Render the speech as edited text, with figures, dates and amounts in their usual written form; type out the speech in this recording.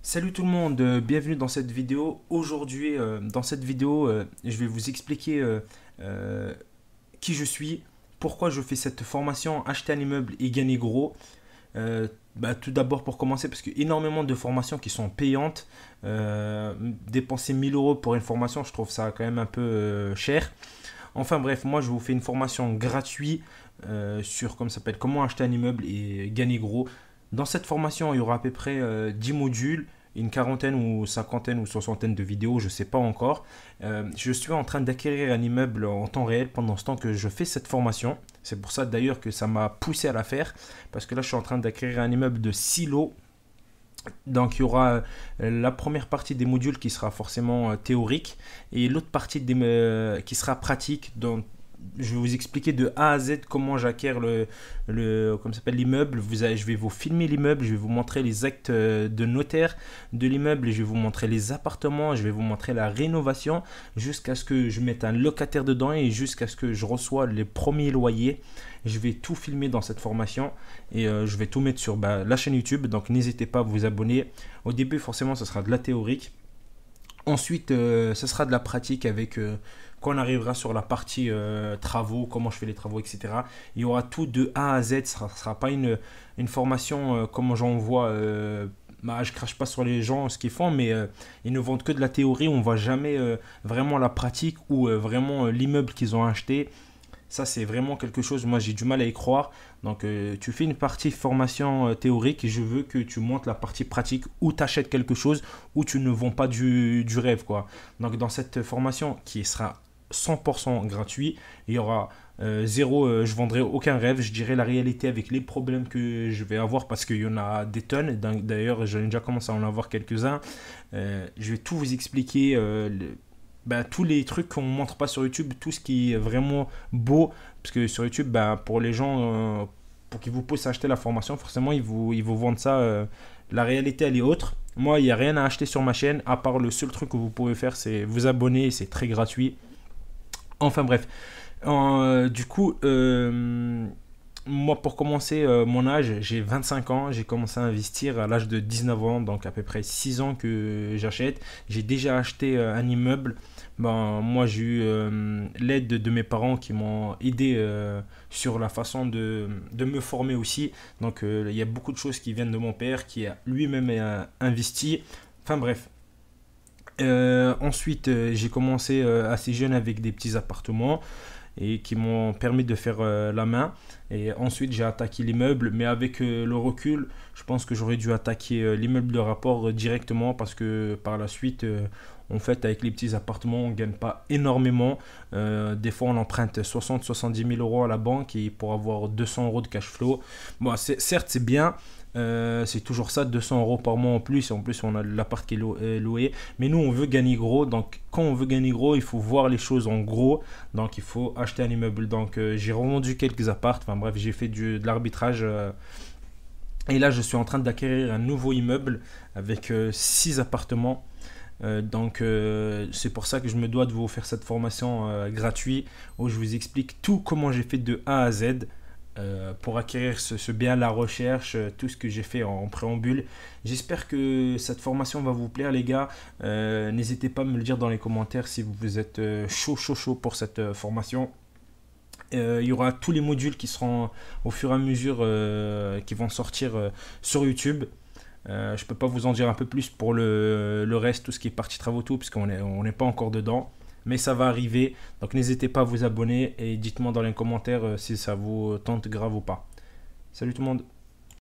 Salut tout le monde, bienvenue dans cette vidéo. Aujourd'hui, dans cette vidéo, je vais vous expliquer euh, qui je suis, pourquoi je fais cette formation acheter un immeuble et gagner gros. Tout d'abord pour commencer, parce qu'il y a énormément de formations qui sont payantes. Dépenser 1000 euros pour une formation, je trouve ça quand même un peu cher. Enfin bref, moi je vous fais une formation gratuite sur comme ça s'appelle comment acheter un immeuble et gagner gros. Dans cette formation, il y aura à peu près 10 modules, une quarantaine ou cinquantaine ou soixantaine de vidéos, je ne sais pas encore. Je suis en train d'acquérir un immeuble en temps réel pendant ce temps que je fais cette formation. C'est pour ça d'ailleurs que ça m'a poussé à la faire, parce que là je suis en train d'acquérir un immeuble de 6 lots. Donc il y aura la première partie des modules qui sera forcément théorique et l'autre partie qui sera pratique. Donc je vais vous expliquer de A à Z comment j'acquiers comme ça s'appelle l'immeuble. Je vais vous filmer l'immeuble, je vais vous montrer les actes de notaire de l'immeuble, et je vais vous montrer les appartements, je vais vous montrer la rénovation jusqu'à ce que je mette un locataire dedans et jusqu'à ce que je reçois les premiers loyers. Je vais tout filmer dans cette formation et je vais tout mettre sur la chaîne YouTube. Donc n'hésitez pas à vous abonner. Au début, forcément, ce sera de la théorique. Ensuite, ce sera de la pratique avec quand on arrivera sur la partie travaux, comment je fais les travaux, etc. Il y aura tout de A à Z. Ce ne sera pas une formation comme j'en vois. Je crache pas sur les gens ce qu'ils font, mais ils ne vendent que de la théorie. On ne voit jamais vraiment la pratique ou vraiment l'immeuble qu'ils ont acheté. Ça, c'est vraiment quelque chose, moi j'ai du mal à y croire. Donc, tu fais une partie formation théorique et je veux que tu montes la partie pratique où tu achètes quelque chose, où tu ne vends pas du rêve, quoi. Donc, dans cette formation qui sera 100% gratuit, il y aura zéro, je vendrai aucun rêve, je dirai la réalité avec les problèmes que je vais avoir parce qu'il y en a des tonnes. D'ailleurs, j'ai déjà commencé à en avoir quelques-uns. Je vais tout vous expliquer. Tous les trucs qu'on ne montre pas sur YouTube, tout ce qui est vraiment beau, parce que sur YouTube, pour les gens, pour qu'ils vous poussent à acheter la formation, forcément, ils vous vendent ça. La réalité, elle est autre. Moi, il n'y a rien à acheter sur ma chaîne, à part le seul truc que vous pouvez faire, c'est vous abonner, c'est très gratuit. Enfin bref. Du coup, moi, pour commencer, mon âge, j'ai 25 ans. J'ai commencé à investir à l'âge de 19 ans, donc à peu près 6 ans que j'achète. J'ai déjà acheté un immeuble. Moi, j'ai eu l'aide de mes parents qui m'ont aidé sur la façon de me former aussi. Donc, il y a beaucoup de choses qui viennent de mon père qui a lui-même investi. Enfin bref. Ensuite, j'ai commencé assez jeune avec des petits appartements et qui m'ont permis de faire la main. Et ensuite, j'ai attaqué l'immeuble, mais avec le recul, je pense que j'aurais dû attaquer l'immeuble de rapport directement parce que par la suite, en fait, avec les petits appartements, on ne gagne pas énormément. Des fois, on emprunte 60-70 000 euros à la banque et pour avoir 200 euros de cash flow. Bon, certes, c'est bien. C'est toujours ça, 200 euros par mois en plus. En plus, on a l'appart qui est loué. Mais nous, on veut gagner gros. Donc, quand on veut gagner gros, il faut voir les choses en gros. Donc, il faut acheter un immeuble. Donc, j'ai revendu quelques apparts. Enfin, bref, j'ai fait de l'arbitrage. Et là, je suis en train d'acquérir un nouveau immeuble avec 6 appartements. C'est pour ça que je me dois de vous faire cette formation gratuite où je vous explique tout comment j'ai fait de A à Z pour acquérir ce bien, la recherche, tout ce que j'ai fait en préambule. J'espère que cette formation va vous plaire, les gars. N'hésitez pas à me le dire dans les commentaires si vous êtes chaud pour cette formation. Il y aura tous les modules qui seront au fur et à mesure qui vont sortir sur YouTube. Je peux pas vous en dire un peu plus pour le reste, tout ce qui est partie travaux, tout, parce on n'est pas encore dedans. Mais ça va arriver. Donc n'hésitez pas à vous abonner et dites-moi dans les commentaires si ça vous tente grave ou pas. Salut tout le monde.